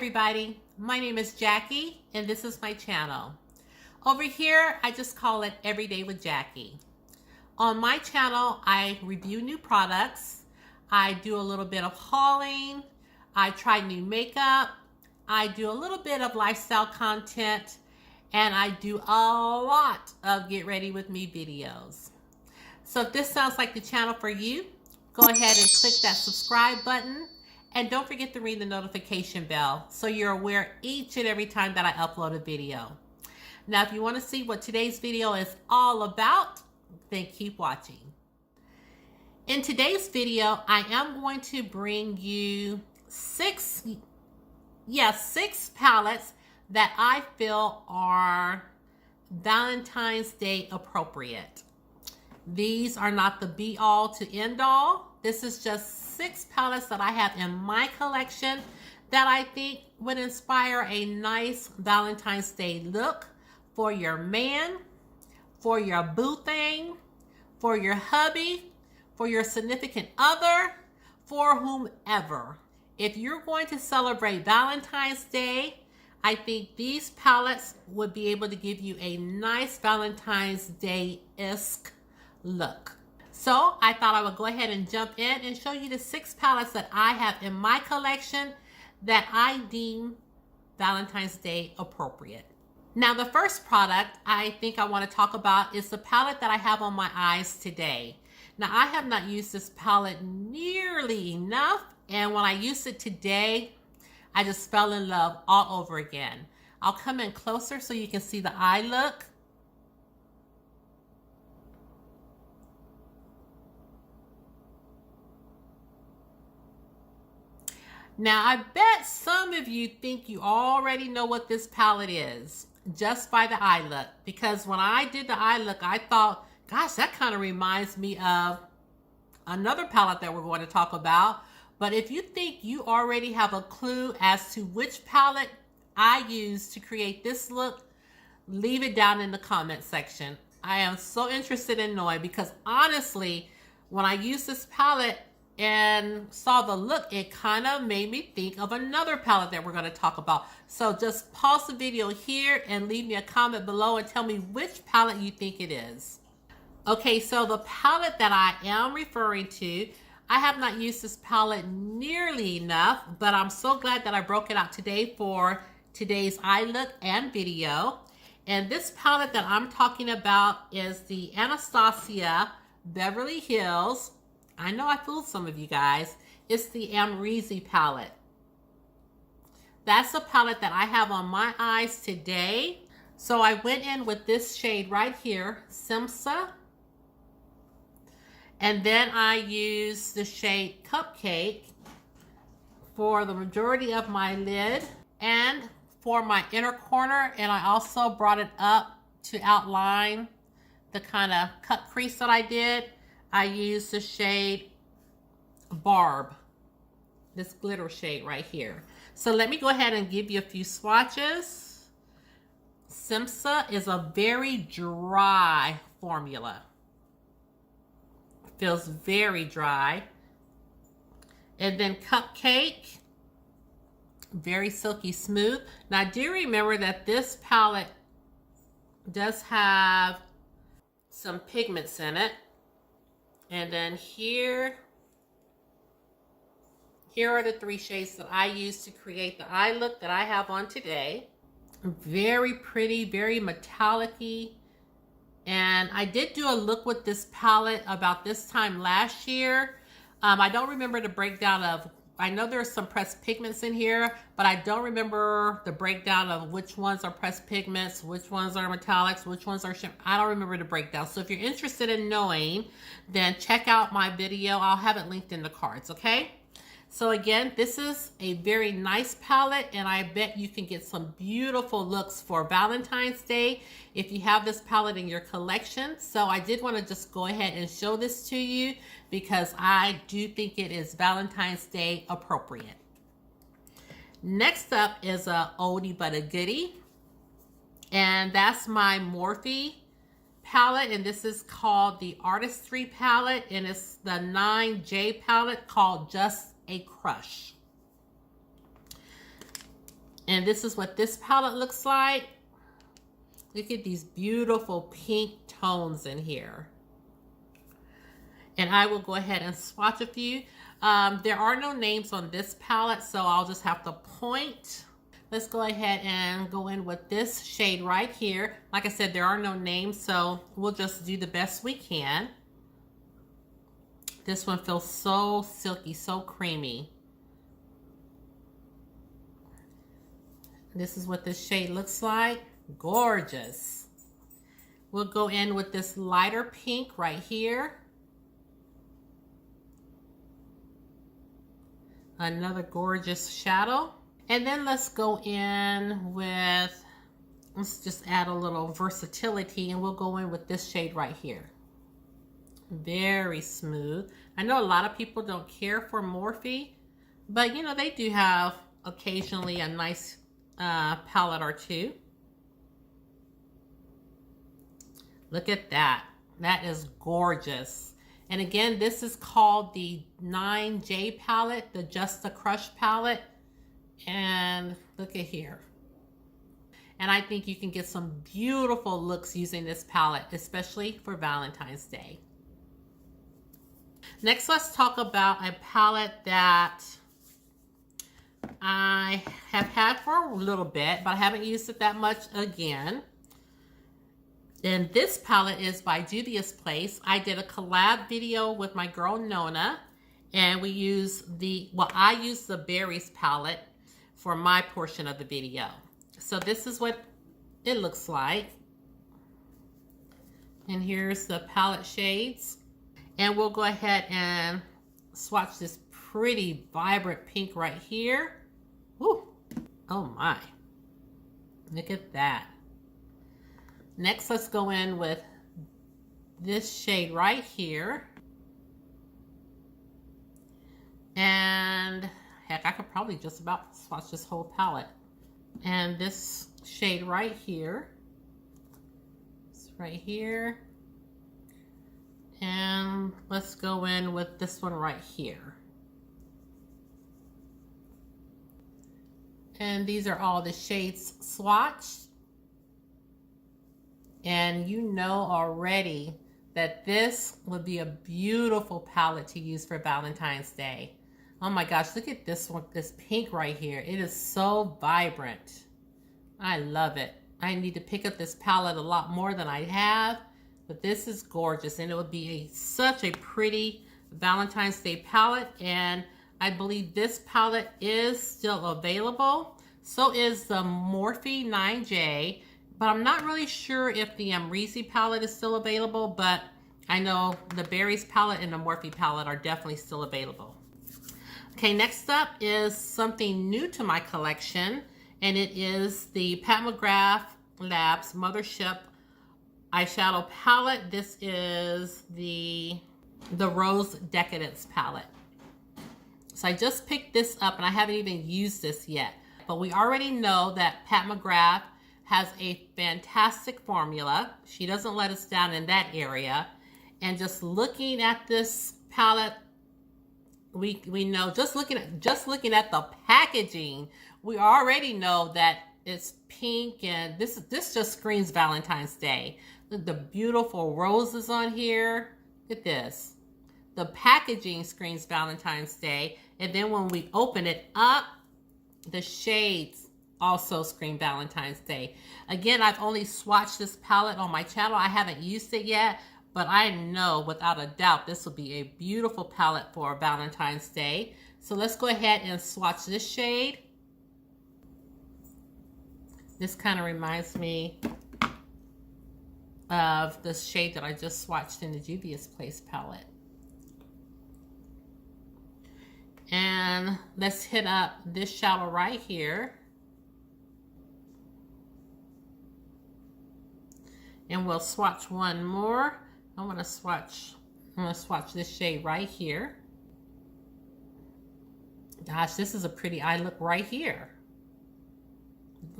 everybody, my name is Jackie and this is my channel. Over here, I just call it Everyday with Jackie. On my channel, I review new products, I do a little bit of hauling, I try new makeup, I do a little bit of lifestyle content, and I do a lot of get ready with me videos. So if this sounds like the channel for you, go ahead and click that subscribe button. And don't forget to ring the notification bell so you're aware each and every time that I upload a video. Now, if you want to see what today's video is all about, then keep watching. In today's video, I am going to bring you six palettes that I feel are Valentine's Day appropriate. These are not the be all to end all. This is just 6 palettes that I have in my collection that I think would inspire a nice Valentine's Day look for your man, for your boo thing, for your hubby, for your significant other, for whomever. If you're going to celebrate Valentine's Day, I think these palettes would be able to give you a nice Valentine's Day-esque look. So I thought I would go ahead and jump in and show you the 6 palettes that I have in my collection that I deem Valentine's Day appropriate. Now, the first product I think I want to talk about is the palette that I have on my eyes today. Now, I have not used this palette nearly enough, and when I used it today, I just fell in love all over again. I'll come in closer so you can see the eye look. Now, I bet some of you think you already know what this palette is just by the eye look, because when I did the eye look, I thought, gosh, that kind of reminds me of another palette that we're going to talk about. But if you think you already have a clue as to which palette I used to create this look, leave it down in the comment section. I am so interested in knowing, because honestly, when I used this palette and saw the look, it kind of made me think of another palette that we're going to talk about. So just pause the video here and leave me a comment below and tell me which palette you think it is. Okay, so the palette that I am referring to, I have not used this palette nearly enough, but I'm so glad that I broke it out today for today's eye look and video. And this palette that I'm talking about is the Anastasia Beverly Hills. I know I fooled some of you guys. It's the Amrezy palette. That's a palette that I have on my eyes today. So I went in with this shade right here, Simsa. And then I used the shade Cupcake for the majority of my lid and for my inner corner. And I also brought it up to outline the kind of cut crease that I did. I used the shade Barb, this glitter shade right here. So let me go ahead and give you a few swatches. Simsa is a very dry formula. Feels very dry. And then Cupcake, very silky smooth. Now, do remember that this palette does have some pigments in it. And then here are the 3 shades that I used to create the eye look that I have on today. Very pretty, very metallic-y. And I did do a look with this palette about this time last year. I don't remember the breakdown of, I know there's some pressed pigments in here, but I don't remember the breakdown of which ones are pressed pigments, which ones are metallics, which ones are shimmer. I don't remember the breakdown. So if you're interested in knowing, then check out my video. I'll have it linked in the cards, okay? So again, this is a very nice palette, and I bet you can get some beautiful looks for Valentine's Day if you have this palette in your collection. So I did want to just go ahead and show this to you because I do think it is Valentine's Day appropriate. Next up is a oldie but a goodie, and that's my Morphe palette, and this is called the Artistry Palette, and it's the 9J palette called Just a Crush. And this is what this palette looks like. Look at these beautiful pink tones in here. And I will go ahead and swatch a few. There are no names on this palette, so I'll just have to point. Let's go ahead and go in with this shade right here. Like I said, there are no names, so we'll just do the best we can. This one feels so silky, so creamy. This is what this shade looks like. Gorgeous. We'll go in with this lighter pink right here. Another gorgeous shadow. And then let's go in with, let's just add a little versatility, and we'll go in with this shade right here. Very smooth. I know a lot of people don't care for Morphe, but you know, they do have occasionally a nice palette or two. Look at that. That is gorgeous. And again, this is called the 9J palette, the Just a Crush palette. And look at here. And I think you can get some beautiful looks using this palette, especially for Valentine's Day. Next, let's talk about a palette that I have had for a little bit, but I haven't used it that much again. And this palette is by Dubious Place. I did a collab video with my girl Nona, and we use I use the Berries palette for my portion of the video. So this is what it looks like. And here's the palette shades. And we'll go ahead and swatch this pretty vibrant pink right here. Woo. Oh my. Look at that. Next, let's go in with this shade right here. And heck, I could probably just about swatch this whole palette. And this shade right here. It's right here. And let's go in with this one right here. And these are all the shades swatched. And you know already that this would be a beautiful palette to use for Valentine's Day. Oh my gosh, look at this one, this pink right here. It is so vibrant. I love it. I need to pick up this palette a lot more than I have, but this is gorgeous, and it would be such a pretty Valentine's Day palette. And I believe this palette is still available. So is the Morphe 9J. But I'm not really sure if the Amrezy palette is still available, but I know the Berries palette and the Morphe palette are definitely still available. Okay, next up is something new to my collection, and it is the Pat McGrath Labs Mothership eyeshadow palette. This is the Rose Decadence palette. So I just picked this up, and I haven't even used this yet, but we already know that Pat McGrath has a fantastic formula. She doesn't let us down in that area. And just looking at this palette, we know, just looking at the packaging, we already know that it's pink, and this just screams Valentine's Day. Look at the beautiful roses on here. Look at this. The packaging screams Valentine's Day. And then when we open it up, the shades also scream Valentine's Day. Again, I've only swatched this palette on my channel. I haven't used it yet, but I know without a doubt this will be a beautiful palette for Valentine's Day. So let's go ahead and swatch this shade. This kind of reminds me of the shade that I just swatched in the Juvia's Place palette. And let's hit up this shadow right here. And we'll swatch one more. I'm gonna swatch this shade right here. Gosh, this is a pretty eye look right here.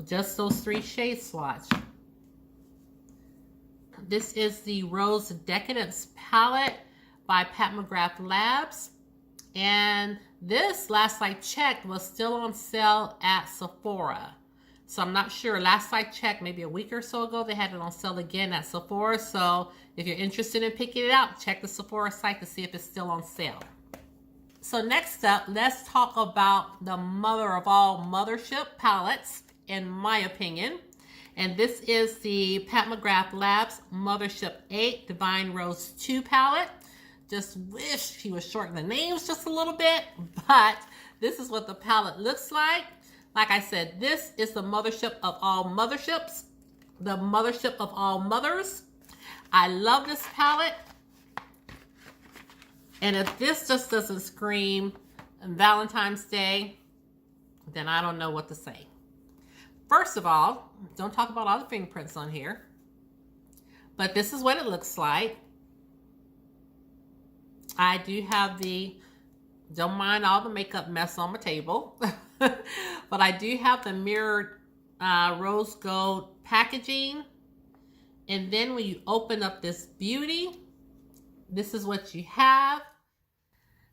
Just those three shades swatch. This is the Rose Decadence palette by Pat McGrath Labs. And this, last I checked, was still on sale at Sephora. So I'm not sure. Last I checked, maybe a week or so ago, they had it on sale again at Sephora. So if you're interested in picking it out, check the Sephora site to see if it's still on sale. So next up, let's talk about the mother of all Mothership palettes, in my opinion. And this is the Pat McGrath Labs Mothership 8 Divine Rose 2 palette. Just wish he would shorten the names just a little bit, but this is what the palette looks like. Like I said, this is the mothership of all motherships, the mothership of all mothers. I love this palette. And if this just doesn't scream Valentine's Day, then I don't know what to say. First of all, don't talk about all the fingerprints on here, but this is what it looks like. I do have don't mind all the makeup mess on my table, but I do have the mirrored rose gold packaging. And then when you open up this beauty, this is what you have.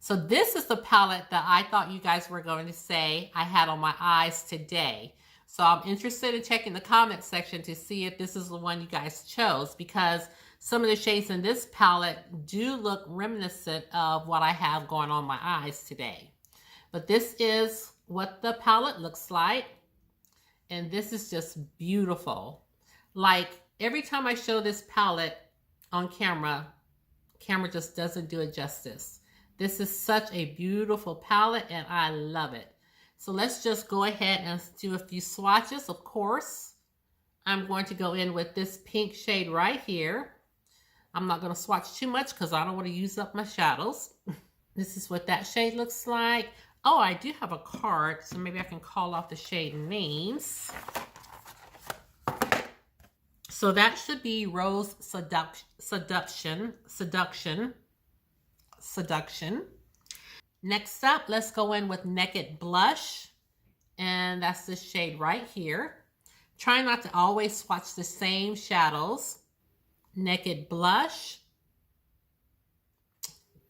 So this is the palette that I thought you guys were going to say I had on my eyes today. So I'm interested in checking the comment section to see if this is the one you guys chose, because some of the shades in this palette do look reminiscent of what I have going on my eyes today. But this is what the palette looks like. And this is just beautiful. Like every time I show this palette on camera just doesn't do it justice. This is such a beautiful palette and I love it. So let's just go ahead and do a few swatches. Of course, I'm going to go in with this pink shade right here. I'm not going to swatch too much because I don't want to use up my shadows. This is what that shade looks like. Oh, I do have a card, so maybe I can call off the shade names. So that should be Rose Seduction. Next up, let's go in with Naked Blush. And that's this shade right here. Try not to always swatch the same shadows. Naked Blush.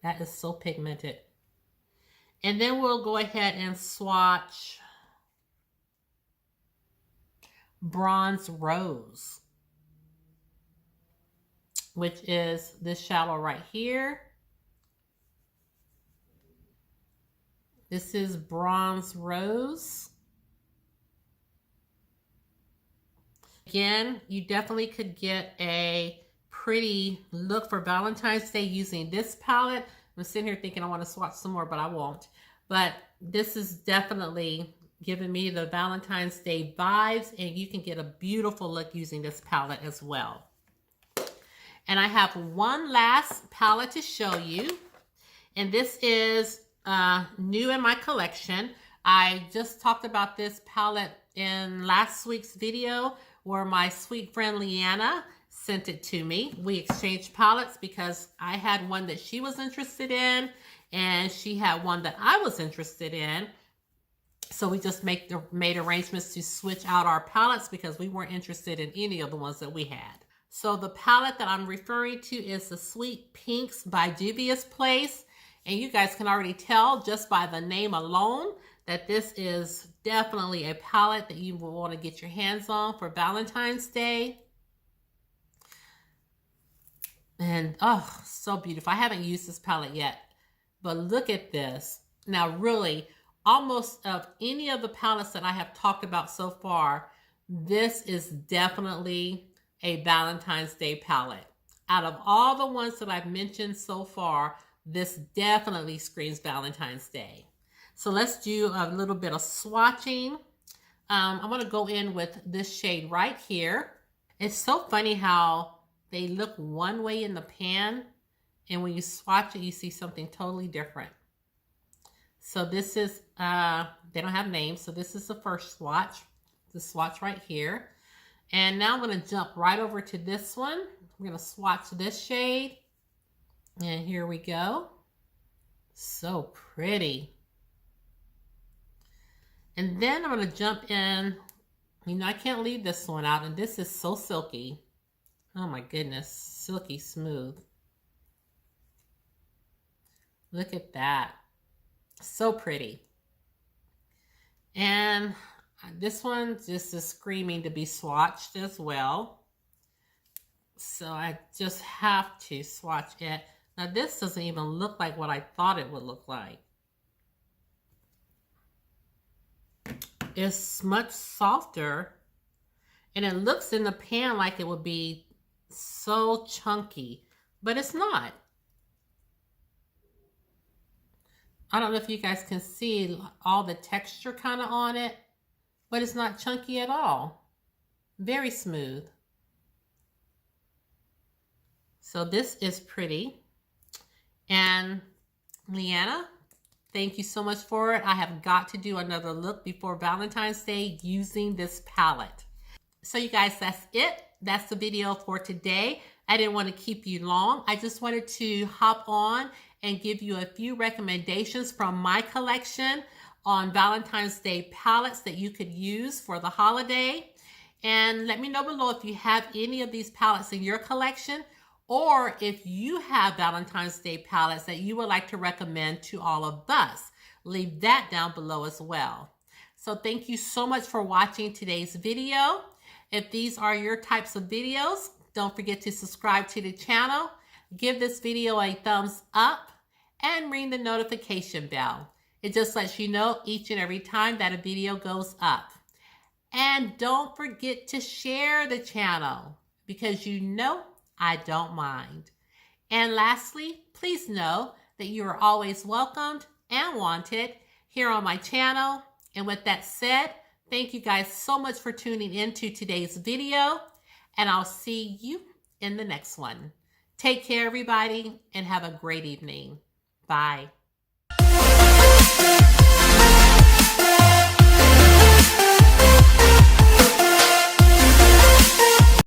That is so pigmented. And then we'll go ahead and swatch Bronze Rose, which is this shadow right here. This is Bronze Rose. Again, you definitely could get a pretty look for Valentine's Day using this palette. I'm sitting here thinking I want to swatch some more, but I won't. But this is definitely giving me the Valentine's Day vibes, and you can get a beautiful look using this palette as well. And I have one last palette to show you, and this is new in my collection. I just talked about this palette in last week's video where my sweet friend Rihanna sent it to me. We exchanged palettes because I had one that she was interested in and she had one that I was interested in. So we just made arrangements to switch out our palettes because we weren't interested in any of the ones that we had. So the palette that I'm referring to is the Sweet Pinks by Dubious Place. And you guys can already tell just by the name alone that this is definitely a palette that you will want to get your hands on for Valentine's Day. And oh, so beautiful. I haven't used this palette yet, but look at this. Now really, almost of any of the palettes that I have talked about so far, this is definitely a Valentine's Day palette. Out of all the ones that I've mentioned so far, this definitely screams Valentine's Day. So let's do a little bit of swatching. I'm going to go in with this shade right here. It's so funny how they look one way in the pan, and when you swatch it, you see something totally different. So this is, they don't have names, so this is the first swatch, the swatch right here. And now I'm going to jump right over to this one. I'm going to swatch this shade. And here we go. So pretty. And then I'm going to jump in. You know, I can't leave this one out. And this is so silky. Oh my goodness. Silky smooth. Look at that. So pretty. And this one just is screaming to be swatched as well. So I just have to swatch it. Now this doesn't even look like what I thought it would look like. It's much softer, and it looks in the pan like it would be so chunky, but it's not. I don't know if you guys can see all the texture kind of on it, but it's not chunky at all. Very smooth. So this is pretty. And Rihanna, thank you so much for it. I have got to do another look before Valentine's Day using this palette. So you guys, that's it. That's the video for today. I didn't want to keep you long. I just wanted to hop on and give you a few recommendations from my collection on Valentine's Day palettes that you could use for the holiday. And let me know below if you have any of these palettes in your collection, or if you have Valentine's Day palettes that you would like to recommend to all of us. Leave that down below as well. So thank you so much for watching today's video. If these are your types of videos, don't forget to subscribe to the channel, give this video a thumbs up, and ring the notification bell. It just lets you know each and every time that a video goes up. And don't forget to share the channel, because you know I don't mind. And lastly, please know that you are always welcomed and wanted here on my channel. And with that said, thank you guys so much for tuning into today's video, and I'll see you in the next one. Take care, everybody, and have a great evening. Bye.